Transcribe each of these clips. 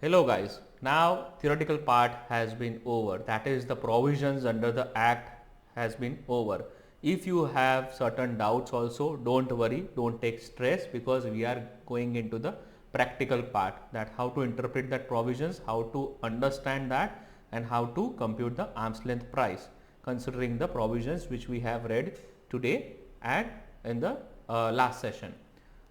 Hello guys, now theoretical part has been over, that is the provisions under the act has been over. If you have certain doubts also, don't worry, don't take stress, because we are going into the practical part, that how to interpret that provisions, how to understand that, and how to compute the arm's length price considering the provisions which we have read today and in the last session.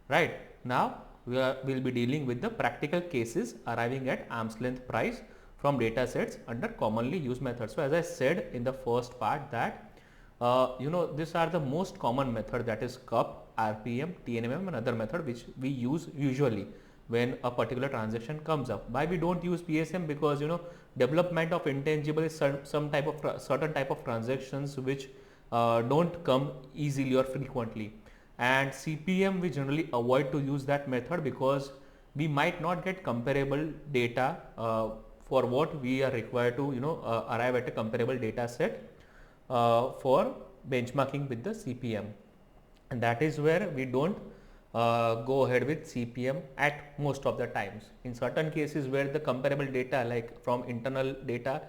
Right, now will be dealing with the practical cases arriving at arm's length price from data sets under commonly used methods. So as I said in the first part that these are the most common method, that is cup, RPM, TNMM and other method which we use usually when a particular transaction comes up. Why we don't use PSM? Because development of intangible is some type of certain type of transactions which don't come easily or frequently, and CPM we generally avoid to use that method because we might not get comparable data for what we are required to arrive at a comparable data set for benchmarking with the CPM, and that is where we don't go ahead with CPM at most of the times. In certain cases where the comparable data, like from internal data,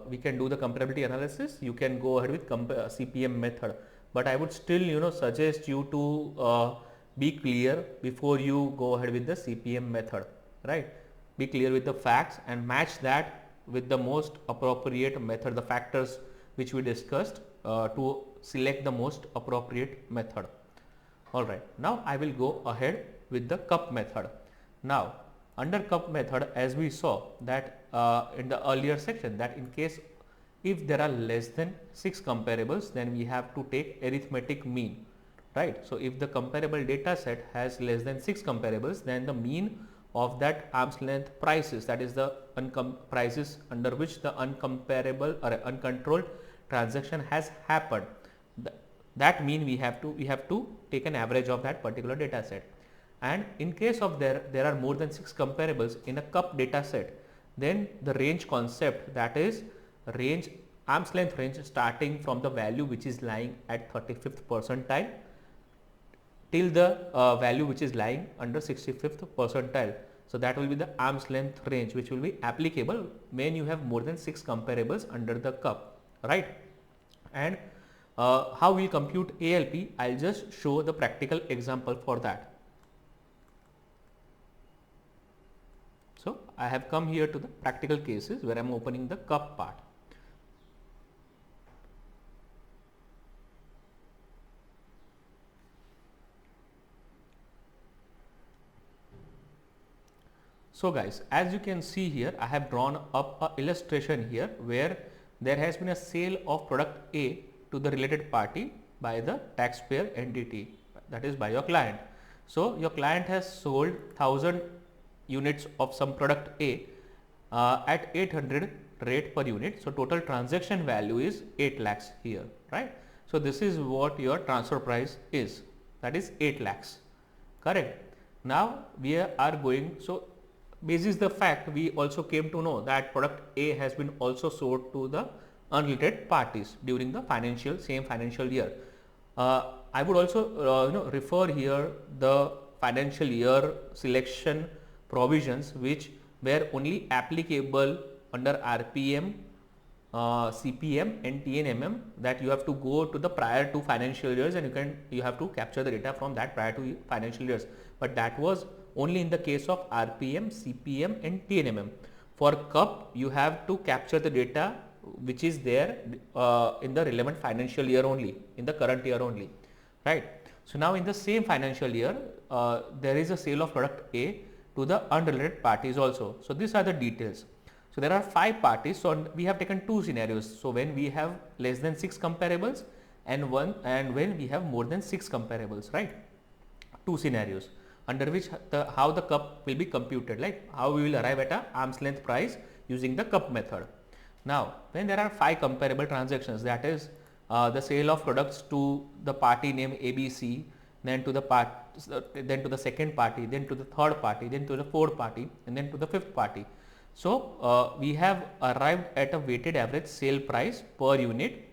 we can do the comparability analysis, you can go ahead with CPM method, but I would still suggest you to be clear before you go ahead with the CPM method, right? Be clear with the facts and match that with the most appropriate method, the factors which we discussed to select the most appropriate method. Alright, now I will go ahead with the cup method. Now under cup method, as we saw that in the earlier section, that in case if there are less than 6 comparables, then we have to take arithmetic mean, right? So if the comparable data set has less than 6 comparables, then the mean of that arm's length prices, that is the prices under which the uncomparable or uncontrolled transaction has happened, that mean we have to take an average of that particular data set. And in case of there are more than 6 comparables in a cup data set, then the range concept, that is range, arm's length range starting from the value which is lying at 35th percentile till the value which is lying under 65th percentile. So that will be the arm's length range which will be applicable when you have more than 6 comparables under the cup, right? And how we compute ALP, I'll just show the practical example for that. So I have come here to the practical cases where I am opening the cup part. So guys, as you can see here, I have drawn up a illustration here where there has been a sale of product A to the related party by the taxpayer entity, that is by your client. So your client has sold 1000 units of some product A at 800 rate per unit. So total transaction value is 8 lakhs here, right? So this is what your transfer price is, that is 8 lakhs, correct? Now we are going, so basis the fact, we also came to know that product A has been also sold to the unrelated parties during the same financial year. I would also refer here the financial year selection provisions which were only applicable under RPM, CPM and TNMM, that you have to go to the prior to financial years and you have to capture the data from that prior to financial years, but that was only in the case of RPM, CPM and TNMM. For cup, you have to capture the data which is there in the relevant financial year only, in the current year only, right? So now in the same financial year, there is a sale of product A to the unrelated parties also. So these are the details. So there are 5 parties. So we have taken 2 scenarios. So when we have less than 6 comparables and when we have more than 6 comparables, right? 2 scenarios under which how the cup will be computed, like how we will arrive at a arm's length price using the cup method. Now when there are 5 comparable transactions, that is the sale of products to the party name ABC, then to the second party, then to the third party, then to the fourth party and then to the fifth party. So we have arrived at a weighted average sale price per unit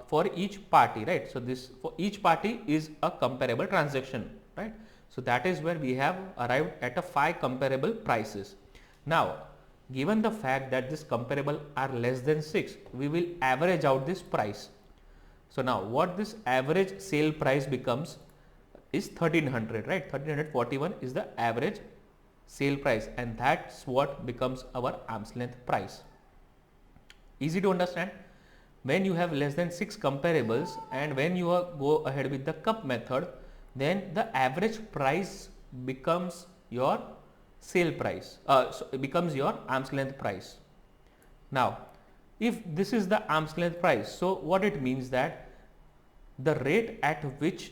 for each party, right? So this for each party is a comparable transaction, right? So that is where we have arrived at a 5 comparable prices. Now, given the fact that this comparable are less than 6, we will average out this price. So now what this average sale price becomes is 1300, right? 1341 is the average sale price, and that's what becomes our arm's length price. Easy to understand. When you have less than 6 comparables and when you go ahead with the cup method, then the average price becomes your sale price, so it becomes your arm's length price. Now, if this is the arm's length price, so what it means that the rate at which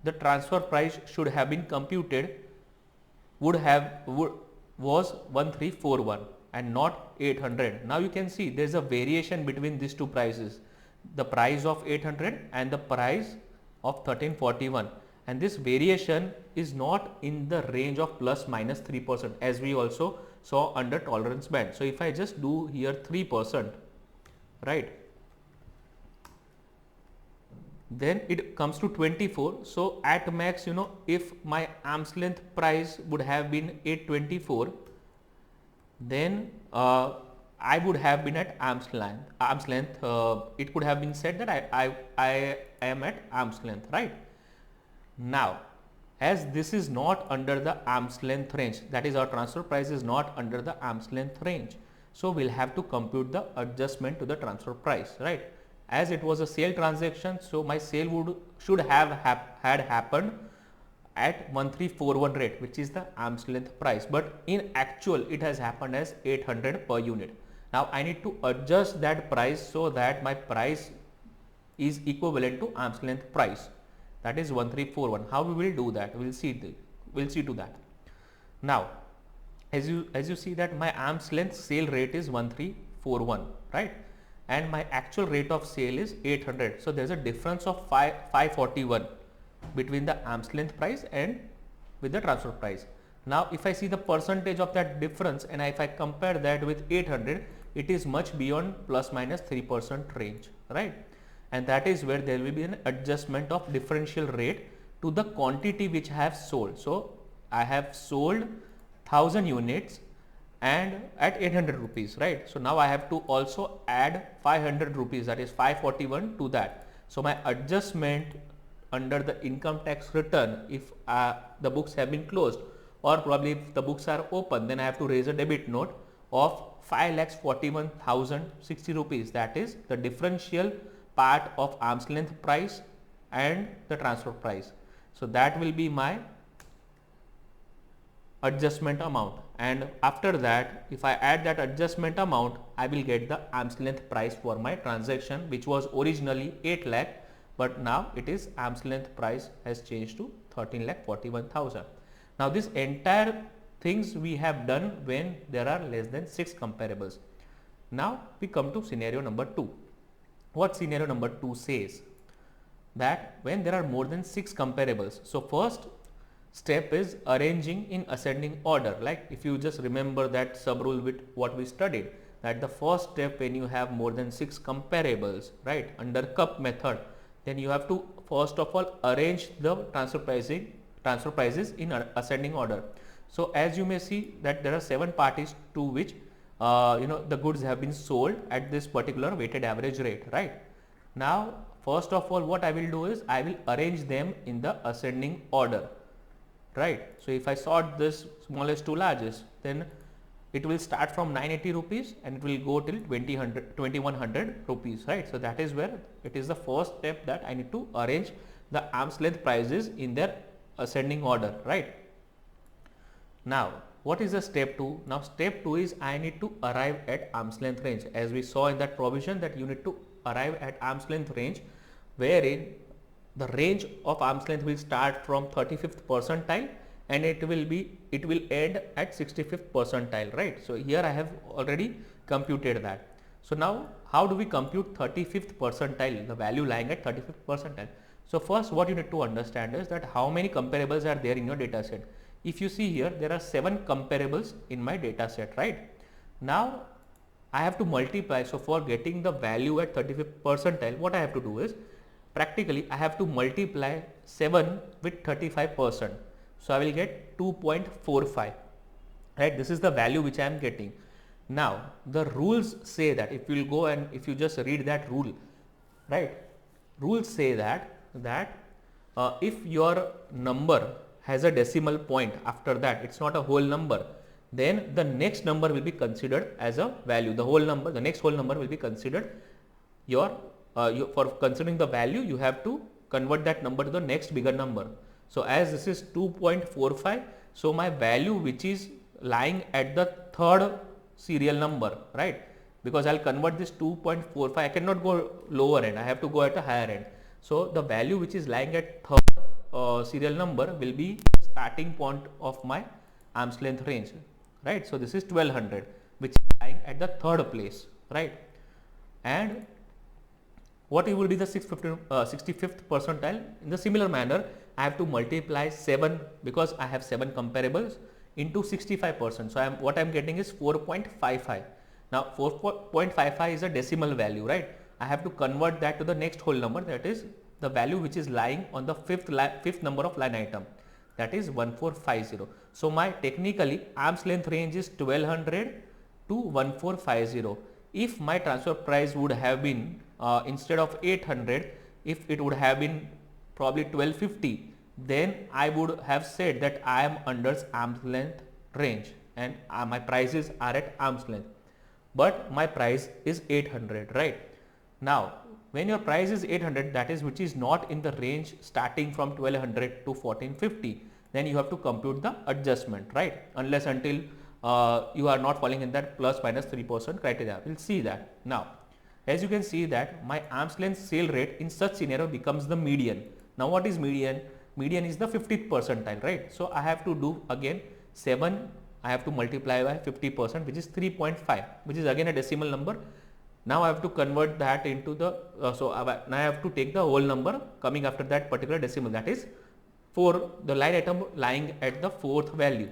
the transfer price should have been computed was 1341 and not 800. Now you can see there is a variation between these two prices, the price of 800 and the price of 1341, and this variation is not in the range of plus minus 3%, as we also saw under tolerance band. So if I just do here 3%, right, then it comes to 24. So at max, if my arm's length price would have been 824, then I would have been at arm's length. It could have been said that I am at arm's length, right? Now, as this is not under the arm's length range, that is, our transfer price is not under the arm's length range, so we'll have to compute the adjustment to the transfer price, right? As it was a sale transaction, so my sale should have had happened at 1341 rate, which is the arm's length price, but in actual it has happened as 800 per unit. Now I need to adjust that price so that my price is equivalent to arm's length price, that is 1341. How we will do that? We'll see to that. Now, as you see that my arm's length sale rate is 1341, right? And my actual rate of sale is 800. So there's a difference of 541 between the arm's length price and with the transfer price. Now if I see the percentage of that difference and if I compare that with 800, it is much beyond plus minus 3% range, right? And that is where there will be an adjustment of differential rate to the quantity which I have sold. So I have sold 1000 units and at 800 rupees, right? So now I have to also add 500 rupees, that is 541 to that. So my adjustment under the income tax return, if the books have been closed, or probably if the books are open, then I have to raise a debit note of 5,41,060 rupees. That is the differential part of arm's length price and the transfer price. So that will be my adjustment amount, and after that if I add that adjustment amount, I will get the arm's length price for my transaction, which was originally 8 lakh, but now it is arm's length price has changed to 13,41,000. Now this entire things we have done when there are less than 6 comparables. Now we come to scenario number 2. What scenario number 2 says? That when there are more than 6 comparables, so first step is arranging in ascending order. Like if you just remember that sub rule with what we studied, that the first step when you have more than 6 comparables, right, under cup method, then you have to first of all arrange the transfer prices in ascending order. So as you may see that there are 7 parties to which the goods have been sold at this particular weighted average rate, right? Now first of all what I will do is I will arrange them in the ascending order, right? So if I sort this smallest to largest, then it will start from 980 rupees and it will go till 2100 rupees, right? So that is where it is the first step, that I need to arrange the arm's length prices in their ascending order, right? Now what is the step 2? Now step 2 is I need to arrive at arm's length range, as we saw in that provision that you need to arrive at arm's length range, wherein the range of arm's length will start from 35th percentile and it will end at 65th percentile, right? So here I have already computed that. So now how do we compute 35th percentile, the value lying at 35th percentile? So first what you need to understand is that how many comparables are there in your data set. If you see here, there are 7 comparables in my data set, right? Now I have to multiply. So for getting the value at 35th percentile, what I have to do is practically I have to multiply 7 with 35%. So I will get 2.45, right? This is the value which I am getting. Now the rules say that if you will go and if you just read that rule, right, rules say that if your number has a decimal point after that, it's not a whole number, then the next number will be considered as a value. The whole number, the next whole number will be considered for considering the value, you have to convert that number to the next bigger number. So as this is 2.45, so my value which is lying at the third serial number, right? Because I'll convert this 2.45, I cannot go lower end, I have to go at a higher end. So the value which is lying at third serial number will be starting point of my arm's length range, right? So this is 1200, which is lying at the third place, right? And what it will be the 65th percentile? In the similar manner, I have to multiply 7 because I have 7 comparables into 65%. So what I am getting is 4.55. Now 4.55 is a decimal value, right? I have to convert that to the next whole number, that is the value which is lying on the fifth number of line item, that is 1450. So my technically arm's length range is 1200 to 1450. If my transfer price would have been instead of 800, if it would have been probably 1250, then I would have said that I am under arm's length range and my prices are at arm's length, but my price is 800, right? Now when your price is 800, that is which is not in the range starting from 1200 to 1450, then you have to compute the adjustment, right? Unless until you are not falling in that plus minus 3% criteria. We'll see that. Now as you can see that my arm's length sale rate in such scenario becomes the median. Now what is median? Median is the 50th percentile, right? So I have to do again 7, I have to multiply by 50%, which is 3.5, which is again a decimal number. Now I have to convert that into the, now I have to take the whole number coming after that particular decimal, that is for the line item lying at the fourth value.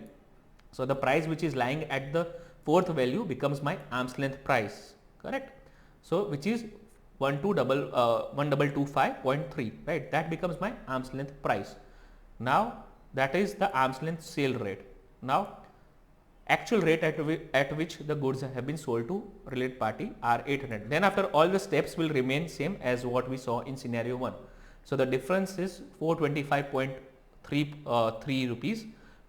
So the price which is lying at the fourth value becomes my arm's length price, correct? So which is 1225.3, right? That becomes my arm's length price. Now that is the arm's length sale rate. Now actual rate at which the goods have been sold to related party are 800. Then after all the steps will remain same as what we saw in scenario 1. So the difference is 425.3 rupees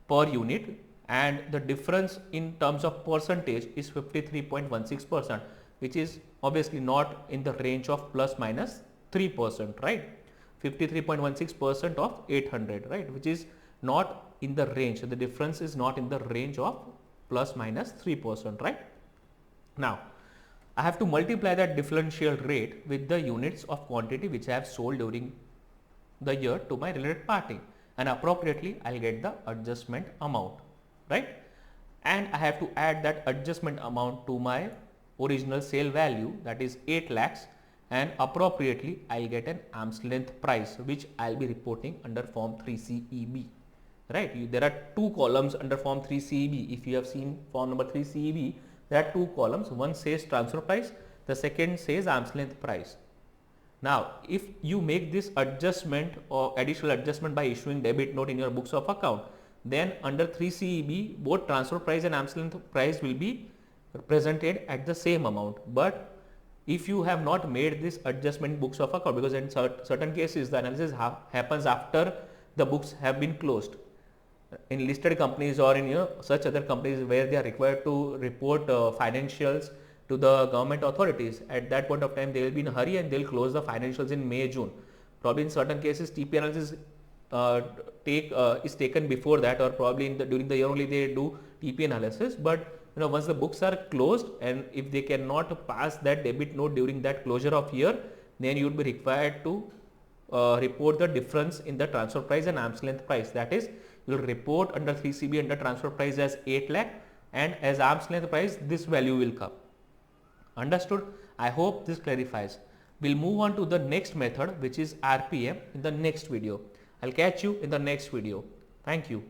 per unit, and the difference in terms of percentage is 53.16%, which is obviously not in the range of plus minus 3%, right? 53.16% of 800, right? Which is not in the range. So the difference is not in the range of plus minus 3%, right? Now I have to multiply that differential rate with the units of quantity which I have sold during the year to my related party, and appropriately I'll get the adjustment amount, right? And I have to add that adjustment amount to my original sale value, that is 8 lakhs, and appropriately I'll get an arm's length price which I'll be reporting under form 3CEB, right? There are two columns under form 3CEB. If you have seen form number 3CEB, there are two columns. One says transfer price, the second says arm's length price. Now if you make this adjustment or additional adjustment by issuing debit note in your books of account, then under 3CEB both transfer price and arm's length price will be presented at the same amount. But if you have not made this adjustment books of account, because in certain cases the analysis happens after the books have been closed, in listed companies or in such other companies where they are required to report financials to the government authorities, at that point of time they will be in a hurry and they will close the financials in May, June. Probably in certain cases TP analysis is taken before that, or probably during the year only they do TP analysis. But once the books are closed, and if they cannot pass that debit note during that closure of year, then you would be required to report the difference in the transfer price and arm's length price. That is, you will report under 3CB under transfer price as 8 lakh, and as arm's length price this value will come. Understood? I hope this clarifies. We'll move on to the next method, which is RPM, in the next video. I'll catch you in the next video. Thank you.